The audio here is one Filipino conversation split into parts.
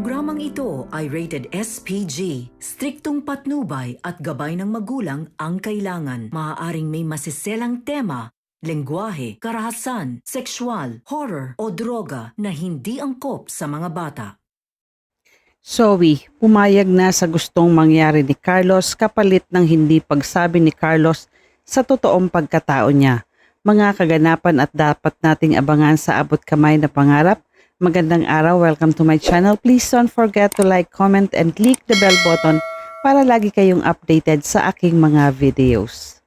Programang ito ay rated SPG. Striktong patnubay at gabay ng magulang ang kailangan. Maaaring may masiselang tema, lengguwahe, karahasan, sexual, horror o droga na hindi angkop sa mga bata. Zoe, pumayag na sa gustong mangyari ni Carlos kapalit ng hindi pagsabi ni Carlos sa totoong pagkatao niya. Mga kaganapan at dapat nating abangan sa abot kamay na pangarap. Magandang araw, welcome to my channel. Please don't forget to like, comment, and click the bell button para lagi kayong updated sa aking mga videos.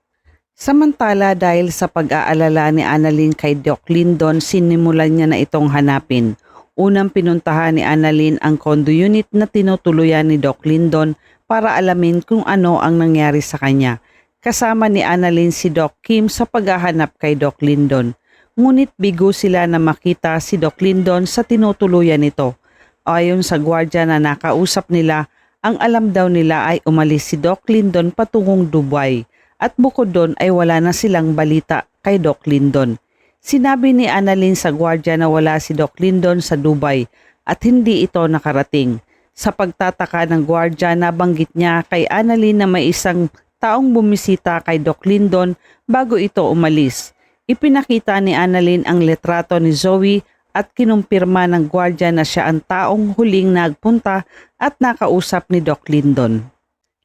Samantala, dahil sa pag-aalala ni Annalyn kay Doc Lyndon, sinimulan niya na itong hanapin. Unang pinuntahan ni Annalyn ang condo unit na tinutuluyan ni Doc Lyndon para alamin kung ano ang nangyari sa kanya. Kasama ni Annalyn si Doc Kim sa paghahanap kay Doc Lyndon. Ngunit bigo sila na makita si Doc Lyndon sa tinutuluyan nito. Ayon sa gwardya na nakausap nila, ang alam daw nila ay umalis si Doc Lyndon patungong Dubai at bukod doon ay wala na silang balita kay Doc Lyndon. Sinabi ni Annalyn sa gwardya na wala si Doc Lyndon sa Dubai at hindi ito nakarating. Sa pagtataka ng gwardya, nabanggit niya kay Annalyn na may isang taong bumisita kay Doc Lyndon bago ito umalis. Ipinakita ni Annalyn ang letrato ni Zoe at kinumpirma ng gwardya na siya ang taong huling nagpunta at nakausap ni Doc Lyndon.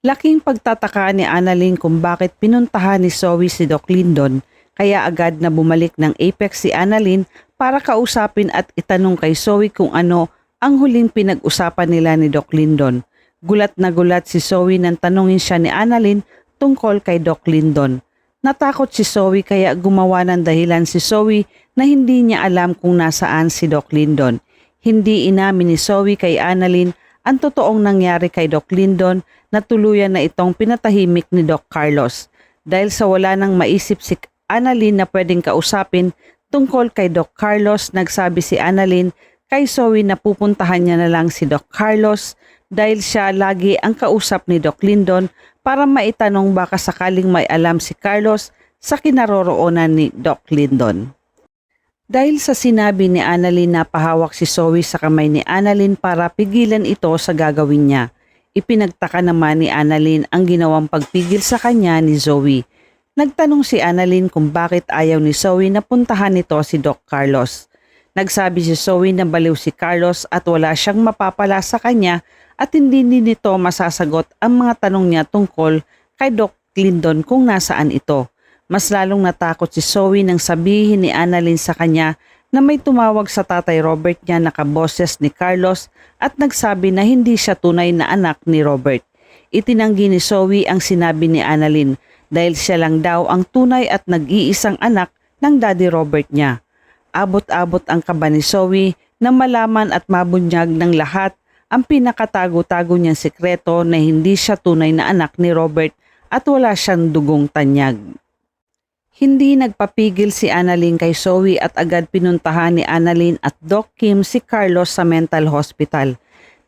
Laking pagtataka ni Annalyn kung bakit pinuntahan ni Zoe si Doc Lyndon, kaya agad na bumalik ng Apex si Annalyn para kausapin at itanong kay Zoe kung ano ang huling pinag-usapan nila ni Doc Lyndon. Gulat na gulat si Zoe nang tanungin siya ni Annalyn tungkol kay Doc Lyndon. Natakot si Zoe kaya gumawa ng dahilan si Zoe na hindi niya alam kung nasaan si Doc Lyndon. Hindi inamin ni Zoe kay Annalyn ang totoong nangyari kay Doc Lyndon na tuluyan na itong pinatahimik ni Doc Carlos. Dahil sa wala nang maisip si Annalyn na pwedeng kausapin tungkol kay Doc Carlos, nagsabi si Annalyn kay Zoe na pupuntahan niya na lang si Doc Carlos dahil siya lagi ang kausap ni Doc Lyndon para maitanong baka sakaling may alam si Carlos sa kinaroroonan ni Doc Lyndon. Dahil sa sinabi ni Annalyn, napahawak si Zoe sa kamay ni Annalyn para pigilan ito sa gagawin niya. Ipinagtaka naman ni Annalyn ang ginawang pagpigil sa kanya ni Zoe. Nagtanong si Annalyn kung bakit ayaw ni Zoe na puntahan nito si Doc Carlos. Nagsabi si Zoe na baliw si Carlos at wala siyang mapapala sa kanya at hindi nito masasagot ang mga tanong niya tungkol kay Doc Lyndon kung nasaan ito. Mas lalong natakot si Zoe nang sabihin ni Annalyn sa kanya na may tumawag sa tatay Robert niya na kaboses ni Carlos at nagsabi na hindi siya tunay na anak ni Robert. Itinanggi ni Zoe ang sinabi ni Annalyn dahil siya lang daw ang tunay at nag-iisang anak ng daddy Robert niya. Abot-abot ang kaba ni Zoe na malaman at mabunyag ng lahat ang pinakatago-tago niyang sekreto na hindi siya tunay na anak ni Robert at wala siyang dugong tanyag. Hindi nagpapigil si Annalyn kay Zoe at agad pinuntahan ni Annalyn at Doc Kim si Carlos sa mental hospital.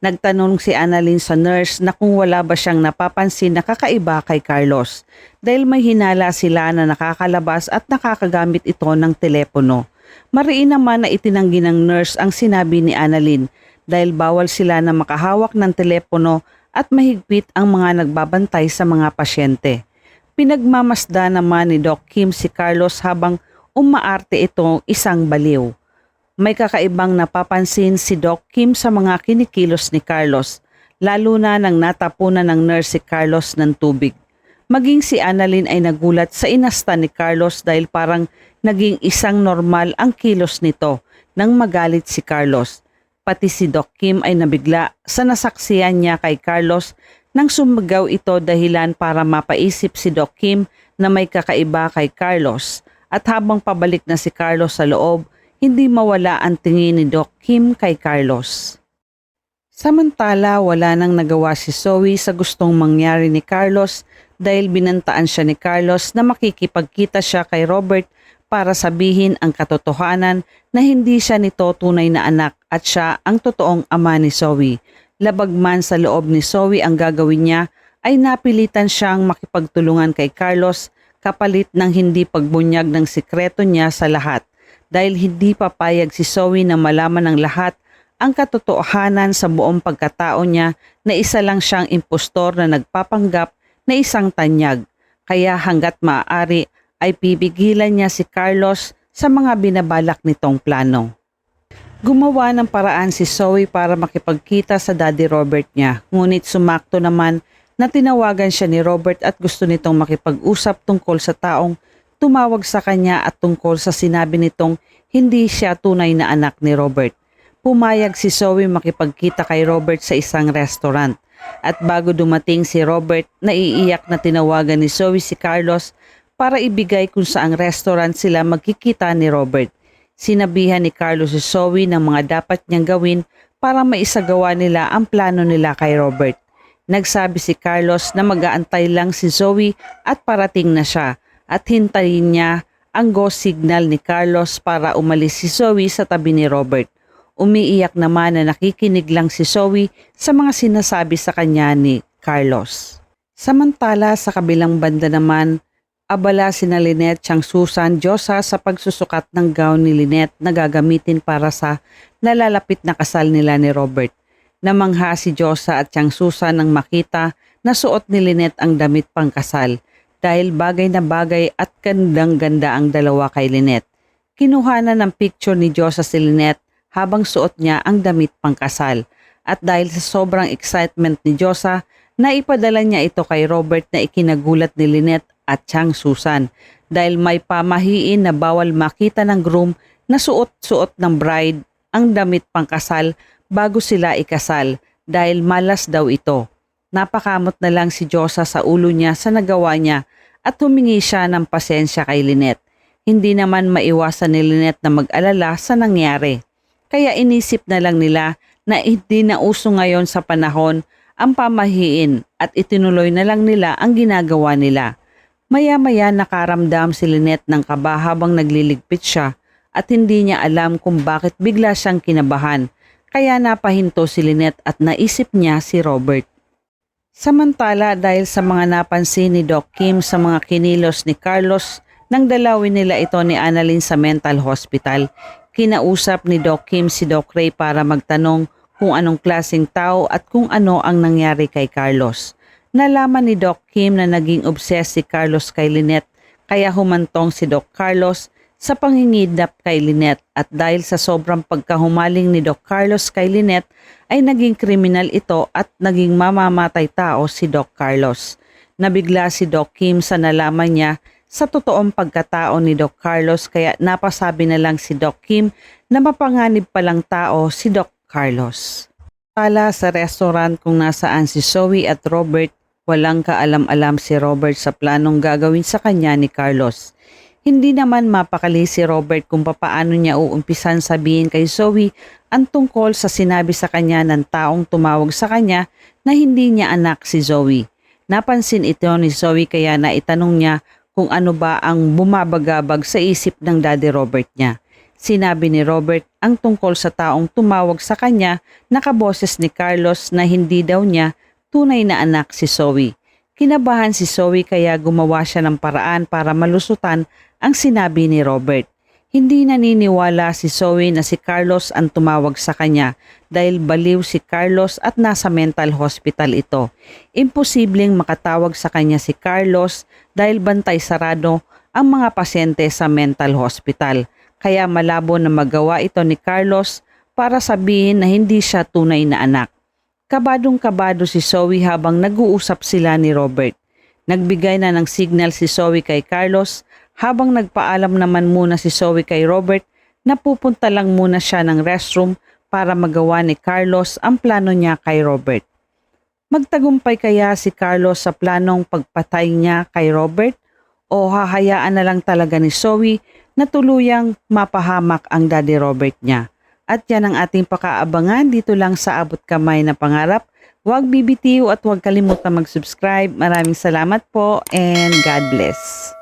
Nagtanong si Annalyn sa nurse na kung wala ba siyang napapansin na kakaiba kay Carlos dahil may hinala sila na nakakalabas at nakakagamit ito ng telepono. Mariin naman na itinanggi ng nurse ang sinabi ni Annalyn dahil bawal sila na makahawak ng telepono at mahigpit ang mga nagbabantay sa mga pasyente. Pinagmamasda naman ni Doc Kim si Carlos habang umaarte itong isang baliw. May kakaibang napapansin si Doc Kim sa mga kinikilos ni Carlos, lalo na nang natapunan ng nurse si Carlos ng tubig. Maging si Annalyn ay nagulat sa inasta ni Carlos dahil parang naging isang normal ang kilos nito nang magalit si Carlos. Pati si Doc Kim ay nabigla sa nasaksiyan niya kay Carlos nang sumigaw ito dahilan para mapaisip si Doc Kim na may kakaiba kay Carlos. At habang pabalik na si Carlos sa loob, hindi mawala ang tingin ni Doc Kim kay Carlos. Samantala, wala nang nagawa si Zoe sa gustong mangyari ni Carlos dahil binantaan siya ni Carlos na makikipagkita siya kay Robert para sabihin ang katotohanan na hindi siya nito tunay na anak at siya ang totoong ama ni Zoe. Labag man sa loob ni Zoe ang gagawin niya, ay napilitan siyang makipagtulungan kay Carlos kapalit ng hindi pagbunyag ng sikreto niya sa lahat dahil hindi papayag si Zoe na malaman ng lahat ang katotohanan sa buong pagkatao niya na isa lang siyang impostor na nagpapanggap na isang tanyag. Kaya hanggat maaari ay pipigilan niya si Carlos sa mga binabalak nitong plano. Gumawa ng paraan si Zoe para makipagkita sa Daddy Robert niya, ngunit sumakto naman na tinawagan siya ni Robert at gusto nitong makipag-usap tungkol sa taong tumawag sa kanya at tungkol sa sinabi nitong hindi siya tunay na anak ni Robert. Pumayag si Zoe makipagkita kay Robert sa isang restaurant at bago dumating si Robert, naiiyak na tinawagan ni Zoe si Carlos para ibigay kung saang restaurant sila magkikita ni Robert. Sinabihan ni Carlos si Zoe ng mga dapat niyang gawin para maisagawa nila ang plano nila kay Robert. Nagsabi si Carlos na mag-aantay lang si Zoe at parating na siya at hintayin niya ang go signal ni Carlos para umalis si Zoe sa tabi ni Robert. Umiiyak naman na nakikinig lang si Zoe sa mga sinasabi sa kanya ni Carlos. Samantala sa kabilang banda naman, abala sina Lynette tsang Susan Diyosa sa pagsusukat ng gown ni Lynette na gagamitin para sa nalalapit na kasal nila ni Robert. Namangha si Diyosa at tsang Susan nang makita na suot ni Lynette ang damit pangkasal dahil bagay na bagay at gandang-ganda ang dalawa kay Lynette. Kinuha na ng picture ni Diyosa si Lynette habang suot niya ang damit pangkasal at dahil sa sobrang excitement ni Diyosa, naipadala niya ito kay Robert na ikinagulat ni Lynette at tsang Susan dahil may pamahiin na bawal makita ng groom na suot-suot ng bride ang damit pangkasal bago sila ikasal dahil malas daw ito. Napakamot na lang si Diyosa sa ulo niya sa nagawa niya at humingi siya ng pasensya kay Lynette. Hindi naman maiwasan ni Lynette na mag-alala sa nangyari. Kaya inisip na lang nila na hindi na uso ngayon sa panahon ang pamahiin at itinuloy na lang nila ang ginagawa nila. Maya-maya nakaramdam si Lynette ng kaba habang nagliligpit siya at hindi niya alam kung bakit bigla siyang kinabahan. Kaya napahinto si Lynette at naisip niya si Robert. Samantala dahil sa mga napansin ni Doc Kim sa mga kinilos ni Carlos nang dalawin nila ito ni Annalyn sa mental hospital, kinausap ni Doc Kim si Doc Ray para magtanong kung anong klaseng tao at kung ano ang nangyari kay Carlos. Nalaman ni Doc Kim na naging obsessed si Carlos kay Lynette kaya humantong si Doc Carlos sa pangingidnap kay Lynette at dahil sa sobrang pagkahumaling ni Doc Carlos kay Lynette ay naging kriminal ito at naging mamamatay tao si Doc Carlos. Nabigla si Doc Kim sa nalaman niya sa totoong pagkatao ni Doc Carlos kaya napasabi na lang si Doc Kim na mapanganib palang tao si Doc Carlos. Pala sa restaurant kung nasaan si Zoe at Robert, walang kaalam-alam si Robert sa planong gagawin sa kanya ni Carlos. Hindi naman mapakali si Robert kung papaano niya uumpisan sabihin kay Zoe ang tungkol sa sinabi sa kanya ng taong tumawag sa kanya na hindi niya anak si Zoe. Napansin ito ni Zoe kaya naitanong niya kung ano ba ang bumabagabag sa isip ng Daddy Robert niya. Sinabi ni Robert ang tungkol sa taong tumawag sa kanya na kaboses ni Carlos na hindi daw niya tunay na anak si Zoe. Kinabahan si Zoe kaya gumawa siya ng paraan para malusutan ang sinabi ni Robert. Hindi naniniwala si Zoe na si Carlos ang tumawag sa kanya dahil baliw si Carlos at nasa mental hospital ito. Imposibleng makatawag sa kanya si Carlos dahil bantay sarado ang mga pasyente sa mental hospital. Kaya malabo na magawa ito ni Carlos para sabihin na hindi siya tunay na anak. Kabadong-kabado si Zoe habang nag-uusap sila ni Robert. Nagbigay na ng signal si Zoe kay Carlos habang nagpaalam naman muna si Zoe kay Robert na pupunta lang muna siya ng restroom para magawa ni Carlos ang plano niya kay Robert. Magtagumpay kaya si Carlos sa planong pagpatay niya kay Robert o hahayaan na lang talaga ni Zoe na tuluyang mapahamak ang Daddy Robert niya? At yan ang ating pakaabangan dito lang sa Abot Kamay na Pangarap. Huwag bibitiw at huwag kalimutan mag-subscribe. Maraming salamat po and God bless.